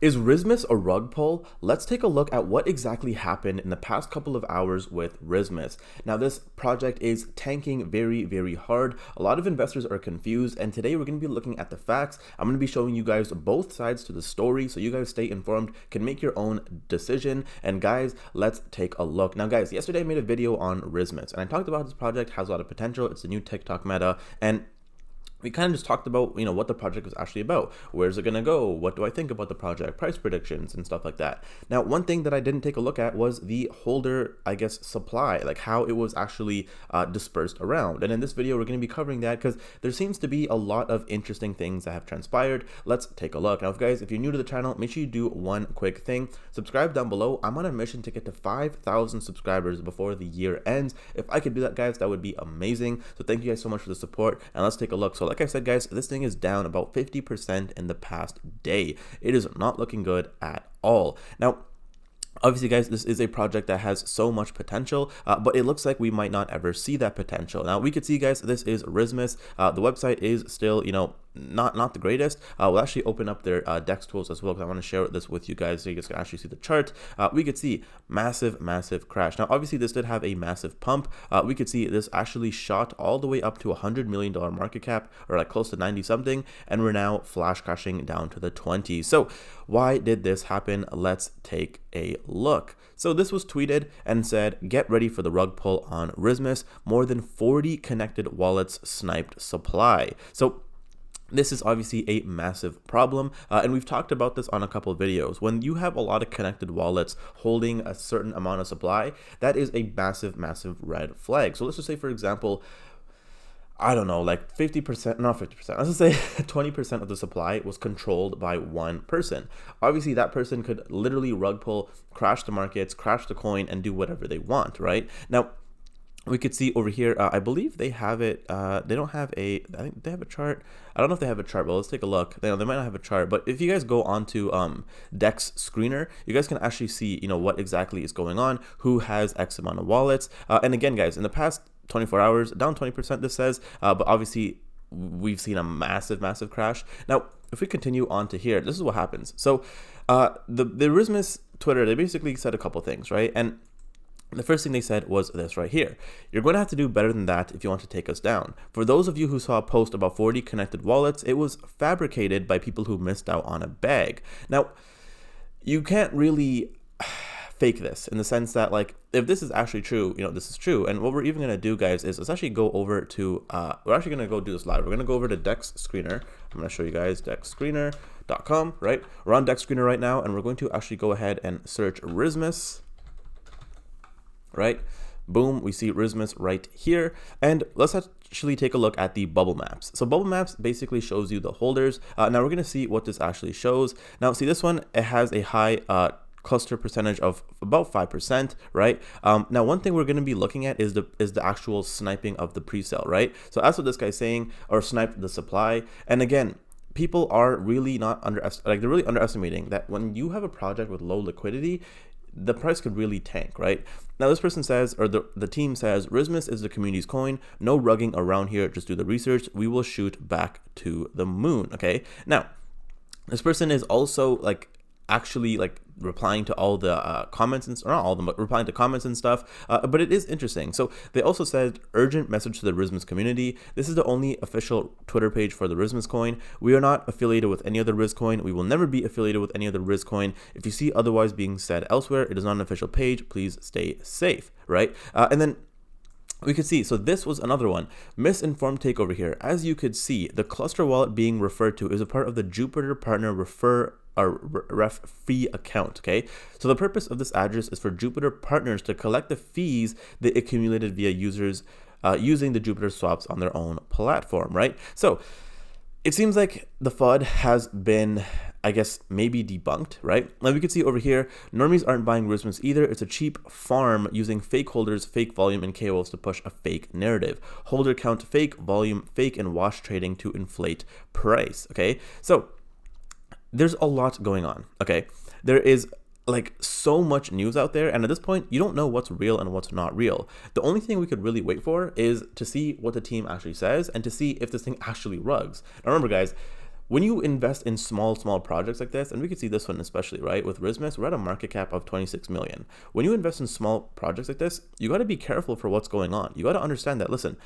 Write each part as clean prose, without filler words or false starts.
Is Rizzmas a rug pull? Let's take a look at what exactly happened in the past couple of hours with Rizzmas. Now, this project is tanking very hard. A lot of investors are confused, and today we're going to be looking at the facts. I'm going to be showing you guys both sides to the story so you guys stay informed, can make your own decision. And guys, let's take a look. Now, guys, yesterday I made a video on Rizzmas, and I talked about this project has a lot of potential. It's the new TikTok meta, and we kind of just talked about, what the project was actually about. Where's it going to go? What do I think about the project? Price predictions and stuff like that. Now, one thing that I didn't take a look at was the holder, supply, like how it was actually dispersed around. And in this video, we're going to be covering that because there seems to be a lot of interesting things that have transpired. Let's take a look. Now, guys, if you're new to the channel, make sure you do one quick thing. Subscribe down below. I'm on a mission to get to 5,000 subscribers before the year ends. If I could do that, guys, that would be amazing. So thank you guys so much for the support. And let's take a look. So like I said, guys, this thing is down about 50% in the past day. It is not looking good at all. Now, obviously, guys, this is a project that has so much potential, but it looks like we might not ever see that potential. Now, we could see, guys, this is Rizzmas. The website is still, not the greatest. We'll actually open up their DEX tools as well because I want to share this with you guys so you guys can actually see the chart. We could see massive crash. Now, obviously, this did have a massive pump. We could see this actually shot all the way up to $100 million market cap, or like close to 90 something, and we're now flash crashing down to the 20s. So why did this happen? Let's take a look. So this was tweeted and said, get ready for the rug pull on Rizzmas. More than 40 connected wallets sniped supply. So this is obviously a massive problem, and we've talked about this on a couple of videos. When you have a lot of connected wallets holding a certain amount of supply, that is a massive red flag. So let's just say, for example, I don't know, like 50%, not 50%, let's just say 20% of the supply was controlled by one person. Obviously, that person could literally rug pull, crash the markets, crash the coin, and do whatever they want, right? Now, we could see over here, I believe they have it, they don't have I think they have a chart. I don't know if they have a chart, but let's take a look. They might not have a chart, but if you guys go onto DEX Screener, you guys can actually see, what exactly is going on, who has X amount of wallets. And again, guys, in the past 24 hours, down 20%, this says, but obviously we've seen a massive crash. Now, if we continue on to here, this is what happens. So the Rizzmas Twitter, they basically said a couple things, right? And the first thing they said was this right here. You're going to have to do better than that if you want to take us down. For those of you who saw a post about 40 connected wallets, it was fabricated by people who missed out on a bag. Now, you can't really fake this in the sense that, like, if this is actually true, this is true. And what we're even going to do, guys, is let's actually go over to, we're actually going to go do this live. We're going to go over to DEX Screener. I'm going to show you guys dexscreener.com, right? We're on DEX Screener right now, and we're going to actually go ahead and search Rizzmas. Right, boom, we see Rizzmas right here, and let's actually take a look at the bubble maps. So bubble maps basically shows you the holders. Now we're going to see what this actually shows. Now see, this one, it has a high cluster percentage of about 5%, right? Now one thing we're going to be looking at is the actual sniping of the pre-sale, right? So that's what this guy's saying, or sniped the supply. And again, people are really they're really underestimating that when you have a project with low liquidity, the price could really tank, right? Now this person says, or the team says, Rizzmas is the community's coin. No rugging around here. Just do the research. We will shoot back to the moon. Okay. Now, this person is also actually replying to all the comments, and or not all of them, but replying to comments and stuff. But it is interesting. So they also said, urgent message to the Rizzmas community. This is the only official Twitter page for the Rizzmas coin. We are not affiliated with any other Rizz coin. We will never be affiliated with any other Rizz coin. If you see otherwise being said elsewhere, it is not an official page. Please stay safe, right? And then we could see, so this was another one, misinformed take over here. As you could see, the cluster wallet being referred to is a part of the Jupiter partner ref fee account. Okay, so the purpose of this address is for Jupiter partners to collect the fees they accumulated via users using the Jupiter swaps on their own platform, right? So it seems like the FUD has been, I guess, maybe debunked, right? Now we can see over here, normies aren't buying Rizzmas either. It's a cheap farm using fake holders, fake volume, and KOLs to push a fake narrative. Holder count fake, volume fake, and wash trading to inflate price, okay? So there's a lot going on, okay? There is so much news out there, and at this point you don't know what's real and what's not real. The only thing we could really wait for is to see what the team actually says and to see if this thing actually rugs. Now remember, guys, when you invest in small projects like this, and we could see this one especially, right? With Rizzmas, we're at a market cap of 26 million. When you invest in small projects like this, you got to be careful for what's going on. You got to understand that, listen,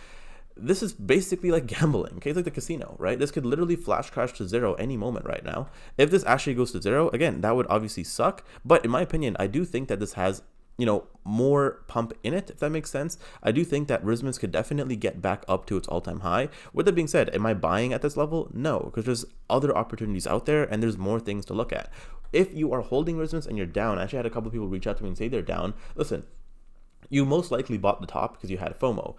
this is basically like gambling, okay? It's like the casino, right? This could literally flash crash to zero any moment right now. If this actually goes to zero, again, that would obviously suck. But in my opinion, I do think that this has, you know, more pump in it, if that makes sense. I do think that Rizzmas could definitely get back up to its all-time high. With that being said, am I buying at this level? No, because there's other opportunities out there and there's more things to look at. If you are holding Rizzmas and you're down, I actually had a couple of people reach out to me and say they're down. Listen, you most likely bought the top because you had FOMO.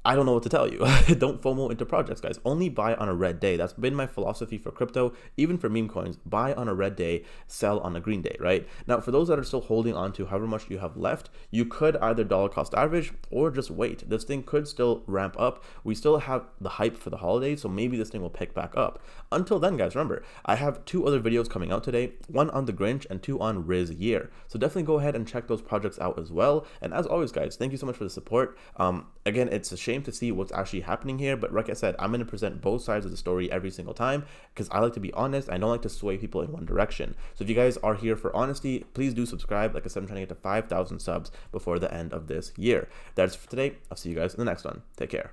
I don't know what to tell you. Don't FOMO into projects, guys. Only buy on a red day. That's been my philosophy for crypto, even for meme coins. Buy on a red day, sell on a green day, right? Now, for those that are still holding on to however much you have left, you could either dollar cost average or just wait. This thing could still ramp up. We still have the hype for the holidays, so maybe this thing will pick back up. Until then, guys, remember, I have 2 other videos coming out today, 1 on the Grinch and 2 on Riz Year. So definitely go ahead and check those projects out as well. And as always, guys, thank you so much for the support. Again, it's a shame to see what's actually happening here, but like I said, I'm going to present both sides of the story every single time because I like to be honest. I don't like to sway people in one direction. So if you guys are here for honesty, please do subscribe. Like I said, I'm trying to get to 5,000 subs before the end of this year. That's for today. I'll see you guys in the next one. Take care.